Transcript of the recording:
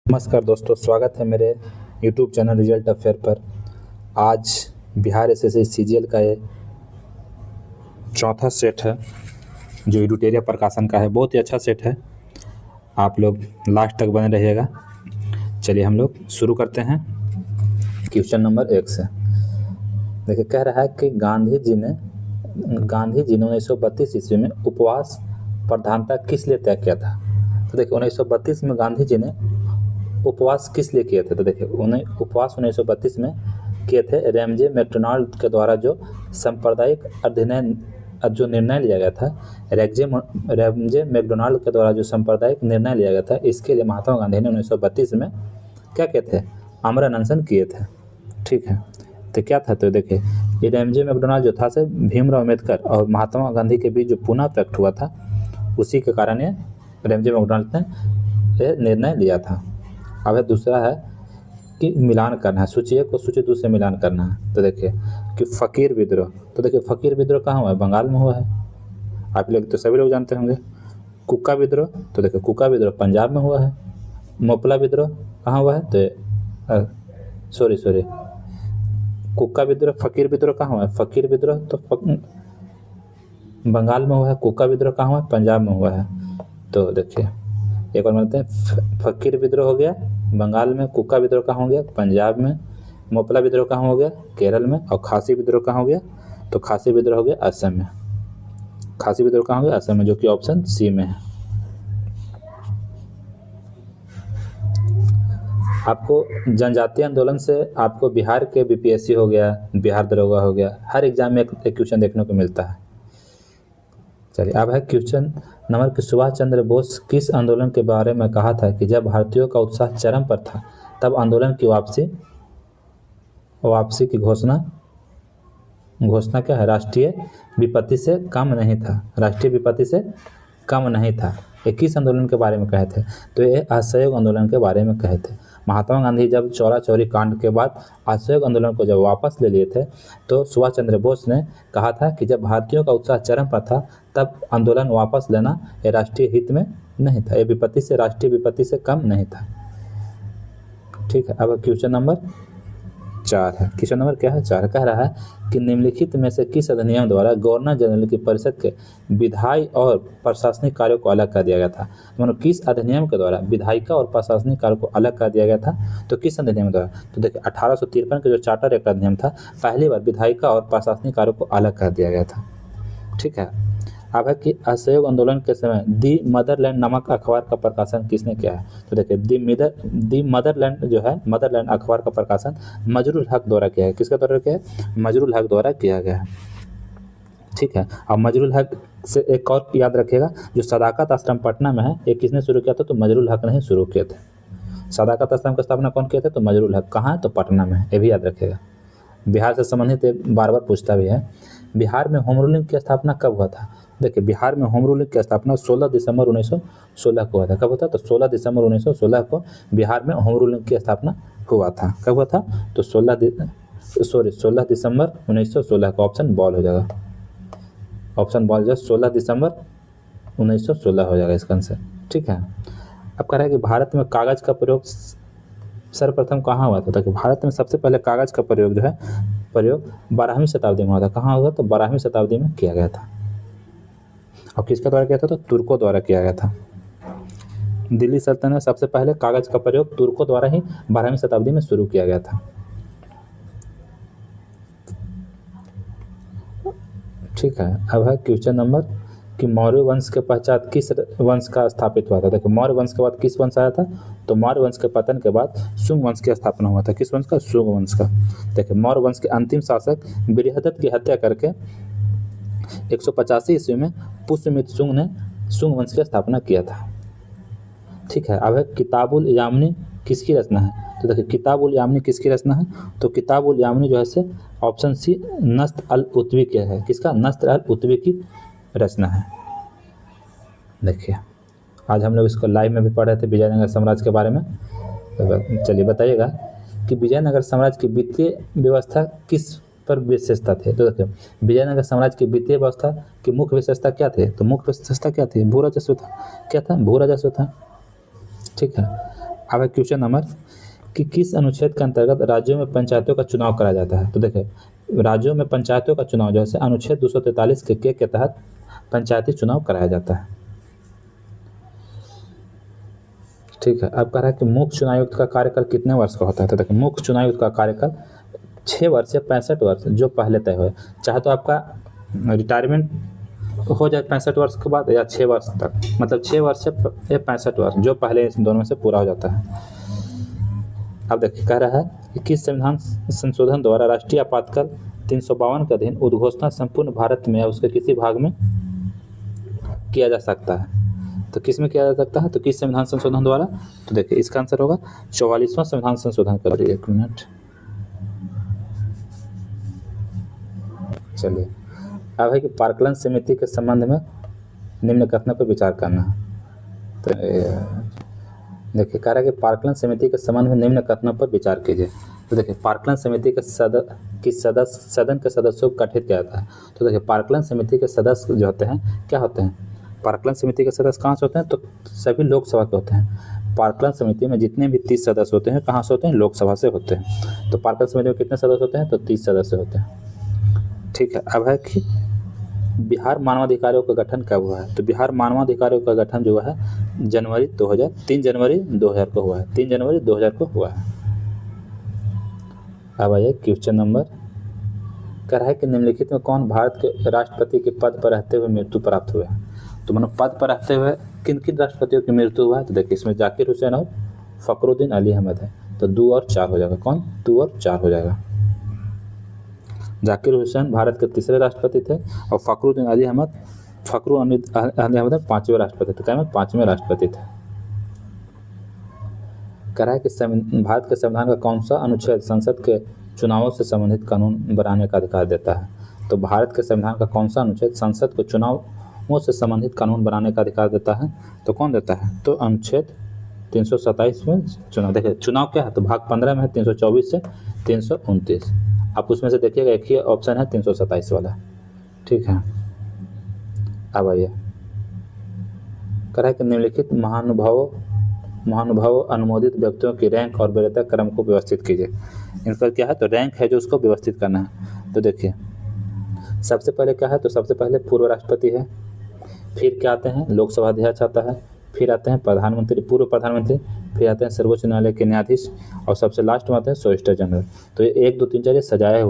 नमस्कार दोस्तों, स्वागत है मेरे YouTube चैनल रिजल्ट अफेयर पर। आज बिहार एसएससी सीजीएल का ये चौथा सेट है जो एडुटेरिया प्रकाशन का है। बहुत ही अच्छा सेट है, आप लोग लास्ट तक बने रहिएगा। चलिए हम लोग शुरू करते हैं क्वेश्चन नंबर 1 से। देखिए, कह रहा है कि गांधी जी ने 1932 ईस्वी में उपवास प्रधानता किस लिए तय किया था। तो देखिए, 1932 में गांधी जी ने उपवास किस लिए किए थे। तो देखिए, उन्हें उपवास 1932 में किए थे रैमजे मैकडोनाल्ड के द्वारा जो सांप्रदायिक अधिनयन जो निर्णय लिया गया था। रैमजे मैकडोनाल्ड के द्वारा जो सांप्रदायिक निर्णय लिया गया था, इसके लिए महात्मा गांधी ने 1932 में क्या किए थे, आमरण अनशन किए थे। ठीक है, तो क्या था, तो देखिए ये रैमजे मैकडोनाल्ड जो था से भीमराव अम्बेडकर और महात्मा गांधी के बीच जो पुनः प्रकट हुआ था, उसी के कारण ये रैमजे मैकडोनाल्ड ने ये निर्णय लिया था। अब है दूसरा है कि मिलान करना है, सूची 1 को सूची 2 से मिलान करना है। तो देखिए कि फ़कीर विद्रोह, तो देखिए फ़कीर विद्रोह कहाँ हुआ है, बंगाल में हुआ है। आप लोग तो सभी लोग जानते होंगे। कुका विद्रोह, तो देखिए कुका विद्रोह पंजाब में हुआ है। मोपला विद्रोह कहाँ हुआ है, तो सॉरी कुका विद्रोह, फ़कीर विद्रोह कहाँ हुआ है, फ़कीर विद्रोह तो बंगाल में हुआ है। कुका विद्रोह कहाँ हुआ है, पंजाब में हुआ है। तो देखिए एक बार मानते हैं, फ़कीर विद्रोह हो गया बंगाल में, कुका विद्रोह कहाँ हो गया, पंजाब में। मोपला विद्रोह कहाँ हो गया, केरल में। और खासी विद्रोह कहाँ हो गया, तो खासी विद्रोह हो गया असम में। खासी विद्रोह कहाँ हो गया, असम में, जो कि ऑप्शन सी में है। आपको जनजातीय आंदोलन से आपको बिहार के बीपीएससी हो गया, बिहार दरोगा हो गया, हर एग्जाम में एक क्वेश्चन देखने को मिलता है। चलिए, अब है क्वेश्चन नंबर कि सुभाष चंद्र बोस किस आंदोलन के बारे में कहा था कि जब भारतीयों का उत्साह चरम पर था तब आंदोलन की वापसी की घोषणा क्या है, राष्ट्रीय विपत्ति से कम नहीं था। राष्ट्रीय विपत्ति से कम नहीं था, ये किस आंदोलन के बारे में कहे थे, तो ये असहयोग आंदोलन के बारे में कहे थे। महात्मा गांधी जब चौरा चौरी कांड के बाद असहयोग आंदोलन को जब वापस ले लिए थे, तो सुभाष चंद्र बोस ने कहा था कि जब भारतीयों का उत्साह चरम पर था तब आंदोलन वापस लेना ये राष्ट्रीय हित में नहीं था, ये विपत्ति से, राष्ट्रीय विपत्ति से कम नहीं था। ठीक है, अब क्वेश्चन नंबर 4 है। क्वेश्चन नंबर क्या है, 4 कह रहा है कि निम्नलिखित में से किस अधिनियम द्वारा गवर्नर जनरल की परिषद के विधायी और प्रशासनिक कार्यों को अलग कर दिया गया था। मतलब किस अधिनियम के द्वारा विधायिका और प्रशासनिक कार्यों को अलग कर दिया गया था, तो किस अधिनियम द्वारा, तो देखिए 1853 के जो चार्टर एक्ट अधिनियम था, पहली बार विधायिका और प्रशासनिक कार्यों को अलग कर दिया गया था। ठीक है, अब है कि असहयोग आंदोलन के समय दी मदरलैंड नामक अखबार का प्रकाशन किसने किया है, तो देखिए दी मदरलैंड जो है, मदरलैंड अखबार का प्रकाशन मजरूल हक द्वारा किया है। किसका द्वारा किया है, मजरूल हक द्वारा किया गया है। ठीक है, अब मजरूल हक से एक और याद रखिएगा, जो सदाकत आश्रम पटना में है, ये किसने शुरू किया था, तो मजरूल हक ने शुरू किए थे। सदाकत आश्रम की स्थापना कौन किए थे, तो मजरूल हक। कहाँ है, तो पटना में है, ये भी याद रखिएगा। बिहार से संबंधित बार बार पूछता भी है। बिहार में होम रूलिंग की स्थापना कब हुआ था, देखिए बिहार में होम रूलिंग की स्थापना 16 दिसंबर 1916 को हुआ था। कब हुआ था, तो 16 दिसंबर 1916 को बिहार में होम रूलिंग की स्थापना हुआ था। कब हुआ था, तो 16 दिसंबर 1916 को। ऑप्शन बॉल हो जाएगा, ऑप्शन बॉल जो 16 दिसंबर 1916 हो जाएगा इसका आंसर। ठीक है, अब कह रहा है कि भारत में कागज़ का प्रयोग सर्वप्रथम कहाँ हुआ था, तो भारत में सबसे पहले कागज़ का प्रयोग जो है, प्रयोग 12वीं शताब्दी में हुआ था। कहाँ हुआ, तो 12वीं शताब्दी में किया गया था। और किसके द्वारा किया था, तो तुर्कों द्वारा किया गया था। दिल्ली सल्तनत में सबसे पहले कागज़ का प्रयोग तुर्कों द्वारा ही 12वीं शताब्दी में शुरू किया गया था। ठीक है, अब है क्वेश्चन नंबर कि मौर्य वंश के पश्चात किस वंश का स्थापित हुआ था। देखो मौर्य वंश के बाद किस वंश आया था, तो मौर्य वंश के पतन के बाद शुंग वंश की स्थापना हुआ था। किस वंश का, शुंग वंश का। देखिए मौर्य वंश के अंतिम शासक बृहदत्त की हत्या करके 185 ईस्वी में पुष्यमित्र शुंग ने शुंग वंश की स्थापना किया था। ठीक है, अब है किताबुल यामिनी किसकी रचना है, तो देखिए किताबुल यामिनी किसकी रचना है, तो किताबुल यामिनी जो है से ऑप्शन सी नस्त अल उतवी की है। किसका, नस्त अल उतवी की रचना है। देखिए आज हम लोग इसको लाइव में भी पढ़ रहे थे विजयनगर साम्राज्य के बारे में। तो चलिए बताइएगा कि विजयनगर साम्राज्य की वित्तीय व्यवस्था किस पर विशेषता थे। तो देखिए विजयनगर साम्राज्य की वित्तीय व्यवस्था की मुख्य विशेषता क्या थे, तो मुख्य विशेषता क्या थी, भू राजस्व था। क्या था, भू राजस्व था। ठीक है, अब है क्वेश्चन नंबर कि किस अनुच्छेद के अंतर्गत राज्यों में पंचायतों का चुनाव कराया जाता है। तो देखिए राज्यों में पंचायतों का चुनाव जैसे अनुच्छेद 243 के तहत पंचायती चुनाव कराया जाता है। ठीक है, अब कह रहा है कि मुख्य चुनाव आयुक्त का कार्यकाल कितने वर्ष का होता है। तो देखिए मुख्य चुनाव आयुक्त का कार्यकाल 6 वर्ष या 65 वर्ष जो पहले तय हुए, चाहे तो आपका रिटायरमेंट हो जाए 65 वर्ष के बाद या 6 वर्ष तक, मतलब 6 वर्ष या 65 वर्ष जो पहले इन दोनों में से पूरा हो जाता है। अब देखिए कह रहा है कि किस संविधान संशोधन द्वारा राष्ट्रीय आपातकाल 352 के अधीन उद्घोषणा संपूर्ण भारत में या उसके किसी भाग में किया जा सकता है। तो किस में किया जा सकता है, तो किस संविधान संशोधन द्वारा। तो देखिए इसका आंसर होगा 44वां संविधान संशोधन कर। एक मिनट, चलिए अब है कि पार्कलन समिति के संबंध में निम्न कथनों पर विचार करना है। तो देखिए कह रहा है कि पार्कलन समिति के संबंध में निम्न कथनों पर विचार कीजिए। तो देखिए पार्कलन समिति के सदन के सदस्यों को गठित किया जाता है। तो देखिए पार्कलन समिति के सदस्य जो होते हैं क्या होते हैं, पार्कलन समिति के सदस्य कहाँ से होते हैं, तो सभी लोकसभा के होते हैं। पार्कलन समिति में जितने भी 30 सदस्य होते हैं कहाँ से होते हैं, लोकसभा से होते हैं। तो पार्कलन समिति में कितने सदस्य होते हैं, तो 30 सदस्य होते हैं। ठीक है, अब है कि बिहार मानवाधिकारियों का गठन कब हुआ है। तो बिहार मानवाधिकारियों का गठन जो है 3 जनवरी 2000 को हुआ है। 3 जनवरी 2000 को हुआ है। अब आइए क्वेश्चन नंबर, कह रहा है कि निम्नलिखित में कौन भारत के राष्ट्रपति के पद पर रहते हुए मृत्यु प्राप्त हुए हैं। तो मतलब पद पर रहते हुए किन किन राष्ट्रपतियों की मृत्यु हुआ है। तो देखिए इसमें जाकिर हुसैन और फखरुद्दीन अली अहमद है। तो 2 और 4 हो जाएगा, कौन 2 और 4 हो जाएगा। जाकिर हुसैन भारत के तीसरे राष्ट्रपति थे और फखरुद्दीन अली अहमद 5वें राष्ट्रपति थे। क्या में 5वें राष्ट्रपति थे। कह रहा है कि भारत के संविधान का कौन सा अनुच्छेद संसद के चुनावों से संबंधित कानून बनाने का अधिकार देता है। तो भारत के संविधान का कौन सा अनुच्छेद संसद को चुनावों से संबंधित कानून बनाने का अधिकार देता है। तो कौन देता है, तो अनुच्छेद 327 में चुनाव। देखिए चुनाव क्या है, तो भाग 15 में है 324 से 329। आप उसमें से देखिएगा एक ही ऑप्शन है 327 वाला। ठीक है, अब आइए कह रहा है कि निम्नलिखित महानुभावों अनुमोदित व्यक्तियों की रैंक और वरीयता क्रम को व्यवस्थित कीजिए। इनका क्या है, तो रैंक है जो उसको व्यवस्थित करना है। तो देखिए सबसे पहले क्या है, तो सबसे पहले पूर्व राष्ट्रपति है, फिर क्या आते हैं लोकसभा अध्यक्ष आता है, फिर आते हैं प्रधानमंत्री, पूर्व प्रधानमंत्री, फिर आते हैं सर्वोच्च न्यायालय के न्यायाधीश और सबसे लास्ट में आते हैं सॉलिसिटर जनरल। तो ये 1 2 3 4 सजाए